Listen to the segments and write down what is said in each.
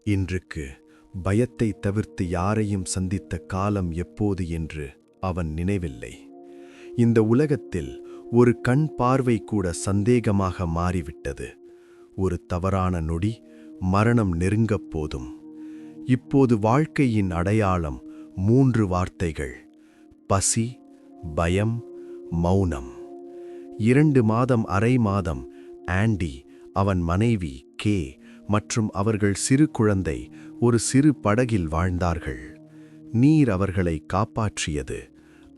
இன்றுக்கு பயத்தை தவிர்த்து யாரையும் சந்தித்த காலம் எப்போது என்று அவன் நினைவில்லை. இந்த உலகத்தில் ஒரு கண் பார்வை கூட சந்தேகமாக மாறிவிட்டது. ஒரு தவறான நொடி மரணம் நெருங்கப் போதும். இப்போது வாழ்க்கையின் அடையாளம் 3 வார்த்தைகள்: பசி, பயம், மௌனம். 2 மாதம் அரை மாதம் ஆண்டி, அவன் மனைவி கே மற்றும் அவர்கள் சிறு குழந்தை ஒரு சிறு படகில் வாழ்ந்தார்கள். நீர் அவர்களை காப்பாற்றியது,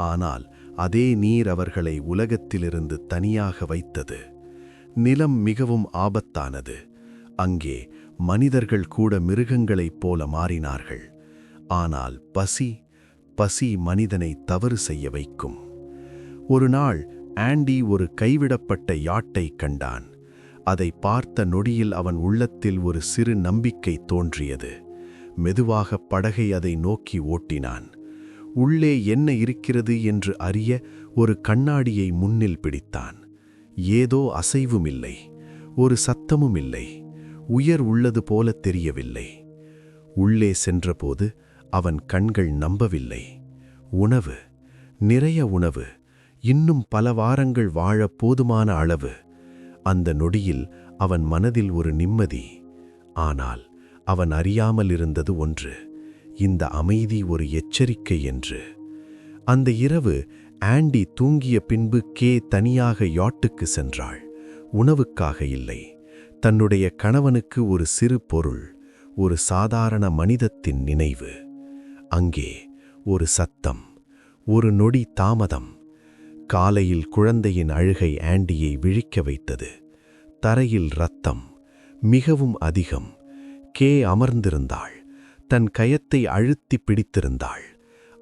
ஆனால் அதே நீர் அவர்களை உலகத்திலிருந்து தனியாக வைத்தது. நிலம் மிகவும் ஆபத்தானது. அங்கே மனிதர்கள் கூட மிருகங்களைப் போல மாறினார்கள். ஆனால் பசி மனிதனை தவறு செய்ய வைக்கும். ஒரு நாள் ஆண்டி ஒரு கைவிடப்பட்ட யாட்டை கண்டான். அதை பார்த்த நொடியில் அவன் உள்ளத்தில் ஒரு சிறு நம்பிக்கை தோன்றியது. மெதுவாக படகை அதை நோக்கி ஓட்டினான். உள்ளே என்ன இருக்கிறது என்று அறிய ஒரு கண்ணாடியை முன்னில் பிடித்தான். ஏதோ அசைவும் இல்லை, ஒரு சத்தமும் இல்லை, உயர் உள்ளது போல தெரியவில்லை. உள்ளே சென்றபோது அவன் கண்கள் நம்பவில்லை. உணவு, நிறைய உணவு, இன்னும் பல வாரங்கள் வாழ போதுமான அளவு. அந்த நொடியில் அவன் மனதில் ஒரு நிம்மதி. ஆனால் அவன் அறியாமல் இருந்தது ஒன்று: இந்த அமைதி ஒரு எச்சரிக்கை என்று. அந்த இரவு ஆண்டி தூங்கிய பின்பு கே தனியாக யாட்டுக்கு சென்றாள். உணவுக்காக இல்லை, தன்னுடைய கணவனுக்கு ஒரு சிறு பொருள், ஒரு சாதாரண மனிதத்தின் நினைவு. அங்கே ஒரு சத்தம், ஒரு நொடி தாமதம். காலையில் குழந்தையின் அழுகை ஆண்டியை விழிக்க வைத்தது. தரையில் இரத்தம், மிகவும் அதிகம். கே அமர்ந்திருந்தாள். தன் கயத்தை அழுத்தி பிடித்திருந்தாள்.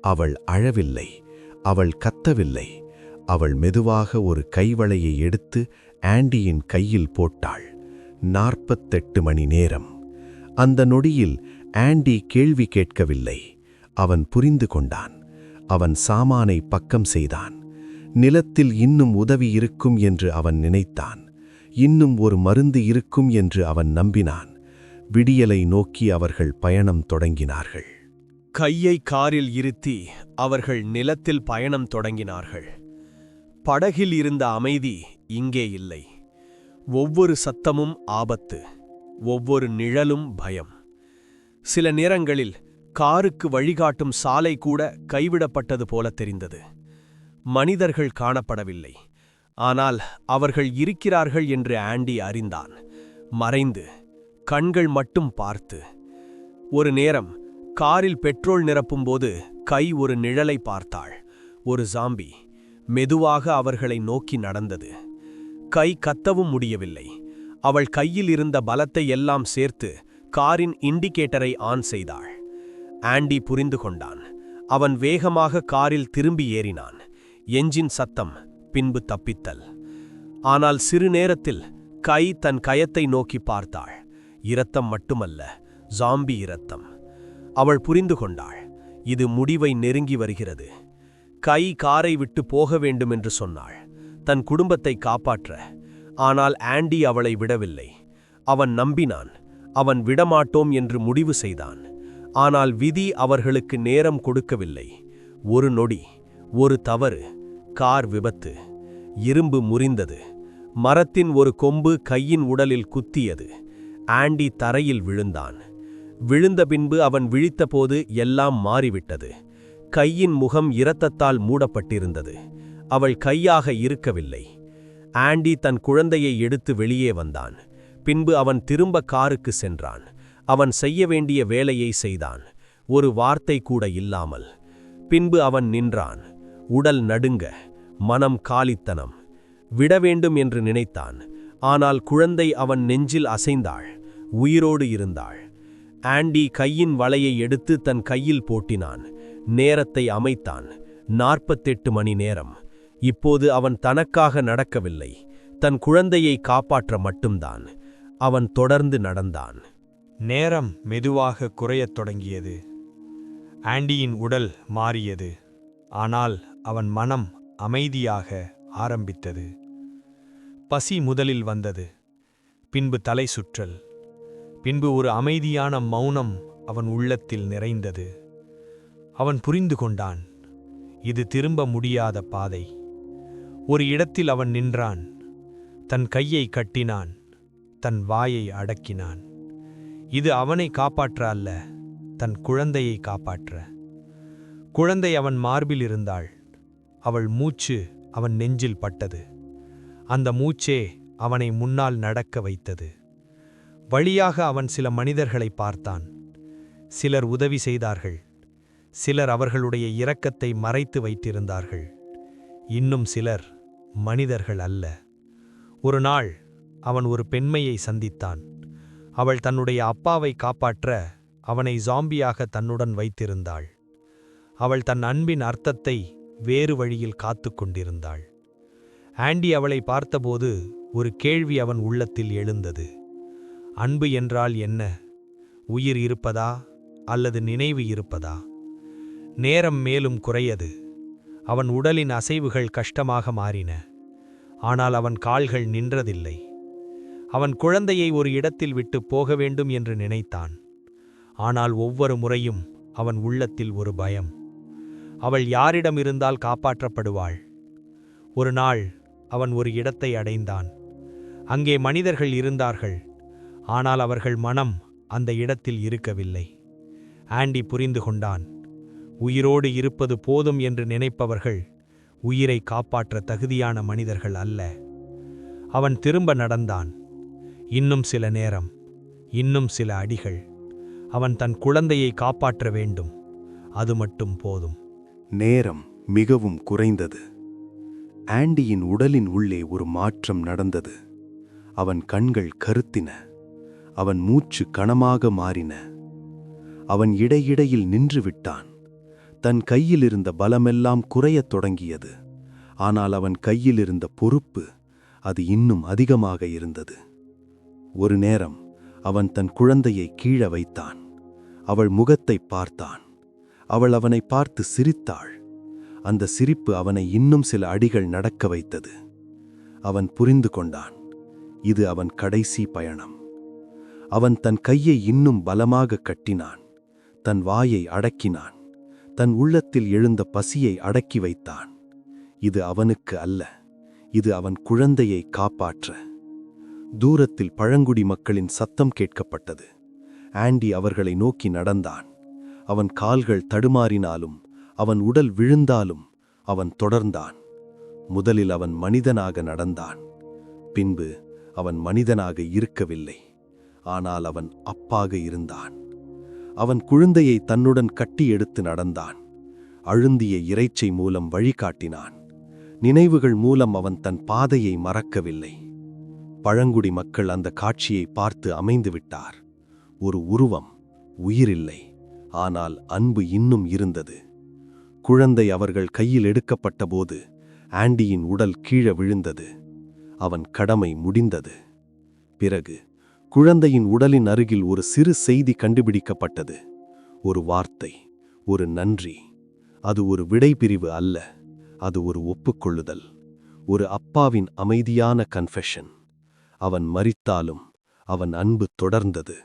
அவள் அழவில்லை, அவள் கத்தவில்லை. அவள் மெதுவாக ஒரு கைவளையை எடுத்து ஆண்டியின் கையில் போட்டாள். 48 மணி நேரம். அந்த நொடியில் ஆண்டி கேள்வி கேட்கவில்லை. அவன் புரிந்து கொண்டான். அவன் சாமானை பக்கம் செய்தான். நிலத்தில் இன்னும் உதவி இருக்கும் என்று அவன் நினைத்தான். இன்னும் ஒரு மருந்து இருக்கும் என்று அவன் நம்பினான். விடியலை நோக்கி அவர்கள் பயணம் தொடங்கினார்கள். கையை காரில் இருத்தி அவர்கள் நிலத்தில் பயணம் தொடங்கினார்கள். படகில் இருந்த அமைதி இங்கே இல்லை. ஒவ்வொரு சத்தமும் ஆபத்து, ஒவ்வொரு நிழலும் பயம். சில நேரங்களில் காருக்கு வழிகாட்டும் சாலை கூட கைவிடப்பட்டது போல தெரிந்தது. மனிதர்கள் காணப்படவில்லை, ஆனால் அவர்கள் இருக்கிறார்கள் என்று ஆண்டி அறிந்தான். மறைந்து, கண்கள் மட்டும் பார்த்து. ஒரு நேரம் காரில் பெட்ரோல் நிரப்பும்போது கை ஒரு நிழலை பார்த்தாள். ஒரு ஜாம்பி மெதுவாக அவர்களை நோக்கி நடந்தது. கை கத்தவும் முடியவில்லை. அவள் கையில் இருந்த பலத்தை எல்லாம் சேர்த்து காரின் இண்டிகேட்டரை ஆன் செய்தாள். ஆண்டி புரிந்து கொண்டான். அவன் வேகமாக காரில் திரும்பி ஏறினான். என்ஜின் சத்தம், பின்பு தப்பித்தல். ஆனால் சிறு நேரத்தில் கை தன் கயத்தை நோக்கி பார்த்தாள். இரத்தம் மட்டுமல்ல, ஜாம்பி இரத்தம். அவள் புரிந்து கொண்டாள், இது முடிவை நெருங்கி வருகிறது. கை காரை விட்டு போக வேண்டும் என்று சொன்னாள், தன் குடும்பத்தை காப்பாற்ற. ஆனால் ஆண்டி அவளை விடவில்லை. அவன் நம்பினான். அவன் விடமாட்டோம் என்று முடிவு செய்தான். ஆனால் விதி அவர்களுக்கு நேரம் கொடுக்கவில்லை. ஒரு நொடி, ஒரு தவறு, கார் விபத்து. இரும்பு முறிந்தது. மரத்தின் ஒரு கொம்பு கையின் உடலில் குத்தியது. ஆண்டி தரையில் விழுந்தான். விழுந்த பின்பு அவன் விழித்தபோது எல்லாம் மாறிவிட்டது. கையின் முகம் இரத்தத்தால் மூடப்பட்டிருந்தது. அவள் கையாக இருக்கவில்லை. ஆண்டி தன் குழந்தையை எடுத்து வெளியே வந்தான். பின்பு அவன் திரும்ப காருக்கு சென்றான். அவன் செய்ய வேண்டிய வேலையை செய்தான், ஒரு வார்த்தை கூட இல்லாமல். பின்பு அவன் நின்றான். உடல் நடுங்க, மனம் காலித்தனம். விட வேண்டும் என்று நினைத்தான். ஆனால் குழந்தை அவன் நெஞ்சில் அசைந்தாள், உயிரோடு இருந்தாள். ஆண்டி கையின் வளையை எடுத்து தன் கையில் போட்டினான். நேரத்தை அமைத்தான். 48 மணி நேரம். இப்போது அவன் தனக்காக நடக்கவில்லை, தன் குழந்தையை காப்பாற்ற மட்டும்தான். அவன் தொடர்ந்து நடந்தான். நேரம் மெதுவாக குறையத் தொடங்கியது. ஆண்டியின் உடல் மாறியது. ஆனால் அவன் மனம் அமைதியாக ஆரம்பித்தது. பசி முதலில் வந்தது, பின்பு தலை சுற்றல், பின்பு ஒரு அமைதியான மௌனம் அவன் உள்ளத்தில் நிறைந்தது. அவன் புரிந்து கொண்டான், இது திரும்ப முடியாத பாதை. ஒரு இடத்தில் அவன் நின்றான். தன் கையை கட்டினான், தன் வாயை அடக்கினான். இது அவனை காப்பாற்ற அல்ல, தன் குழந்தையை காப்பாற்ற. குழந்தை அவன் மார்பில் இருந்தாள். அவள் மூச்சு அவன் நெஞ்சில் பட்டது. அந்த மூச்சே அவனை முன்னால் நடக்க வைத்தது. வழியாக அவன் சில மனிதர்களை பார்த்தான். சிலர் உதவி செய்தார்கள். சிலர் அவர்களுடைய இரக்கத்தை மறைத்து வைத்திருந்தார்கள். இன்னும் சிலர் மனிதர்கள் அல்ல. ஒரு நாள் அவன் ஒரு பெண்மையை சந்தித்தான். அவள் தன்னுடைய அப்பாவை காப்பாற்ற அவனை ஜாம்பியாக தன்னுடன் வைத்திருந்தாள். அவள் தன் அன்பின் அர்த்தத்தை வேறு வழியில் காத்து கொண்டிருந்தாள். ஆண்டி அவளை பார்த்தபோது ஒரு கேள்வி அவன் உள்ளத்தில் எழுந்தது. அன்பு என்றால் என்ன? உயிர் இருப்பதா அல்லது நினைவு இருப்பதா? நேரம் மேலும் குறையது. அவன் உடலின் அசைவுகள் கஷ்டமாக மாறின. ஆனால் அவன் கால்கள் நின்றதில்லை. அவன் குழந்தையை ஒரு இடத்தில் விட்டு போக வேண்டும் என்று நினைத்தான். ஆனால் ஒவ்வொரு முறையும் அவன் உள்ளத்தில் ஒரு பயம். அவள் யாரிடம் இருந்தால் காப்பாற்றப்படுவாள்? ஒரு நாள் அவன் ஒரு இடத்தை அடைந்தான். அங்கே மனிதர்கள் இருந்தார்கள். ஆனால் அவர்கள் மனம் அந்த இடத்தில் இருக்கவில்லை. ஆண்டி புரிந்து கொண்டான். உயிரோடு இருப்பது போதும் என்று நினைப்பவர்கள் உயிரை காப்பாற்ற தகுதியான மனிதர்கள் அல்ல. அவன் திரும்ப நடந்தான். இன்னும் சில நேரம், இன்னும் சில அடிகள். அவன் தன் குழந்தையை காப்பாற்ற வேண்டும். அது மட்டும் போதும். நேரம் மிகவும் குறைந்தது. ஆண்டியின் உடலின் உள்ளே ஒரு மாற்றம் நடந்தது. அவன் கண்கள் கருத்தின. அவன் மூச்சு கனமாக மாறின. அவன் இடையிடையில் நின்று விட்டான். தன் கையிலிருந்த பலமெல்லாம் குறையத் தொடங்கியது. ஆனால் அவன் கையிலிருந்த பொறுப்பு, அது இன்னும் அதிகமாக இருந்தது. ஒரு நேரம் அவன் தன் குழந்தையை கீழே வைத்தான். அவள் முகத்தை பார்த்தான். அவள் அவனை பார்த்து சிரித்தாள். அந்த சிரிப்பு அவனை இன்னும் சில அடிகள் நடக்க வைத்தது. அவன் புரிந்து கொண்டான், இது அவன் கடைசி பயணம். அவன் தன் கையை இன்னும் பலமாக கட்டினான். தன் வாயை அடக்கினான். தன் உள்ளத்தில் எழுந்த பசியை அடக்கி வைத்தான். இது அவனுக்கு அல்ல, இது அவன் குழந்தையை காப்பாற்ற. தூரத்தில் பழங்குடி மக்களின் சத்தம் கேட்கப்பட்டது. ஆண்டி அவர்களை நோக்கி நடந்தான். அவன் கால்கள் தடுமாறினாலும், அவன் உடல் விழுந்தாலும் அவன் தொடர்ந்தான். முதலில் அவன் மனிதனாக நடந்தான். பின்பு அவன் மனிதனாக இருக்கவில்லை, ஆனால் அவன் அப்பாக இருந்தான். அவன் குழந்தையை தன்னுடன் கட்டி எடுத்து நடந்தான். அழுந்திய இறைச்சை மூலம் வழிகாட்டினான். நினைவுகள் மூலம் அவன் தன் பாதையை மறக்கவில்லை. பழங்குடி மக்கள் அந்த காட்சியை பார்த்து அமைந்து விட்டார். ஒரு உருவம், உயிரில்லை, ஆனால் அன்பு இன்னும் இருந்தது. குழந்தை அவர்கள் கையில் எடுக்கப்பட்டபோது ஆண்டியின் உடல் கீழே விழுந்தது. அவன் கடமை முடிந்தது. பிறகு குழந்தையின் உடலின் அருகில் ஒரு சிறு செய்தி கண்டுபிடிக்கப்பட்டது. ஒரு வார்த்தை, ஒரு நன்றி. அது ஒரு விடைபிரிவு அல்ல, அது ஒரு ஒப்புக்கொள்ளுதல். ஒரு அப்பாவின் அமைதியான கன்ஃபெஷன். அவன் மரித்தாலும் அவன் அன்பு தொடர்ந்தது.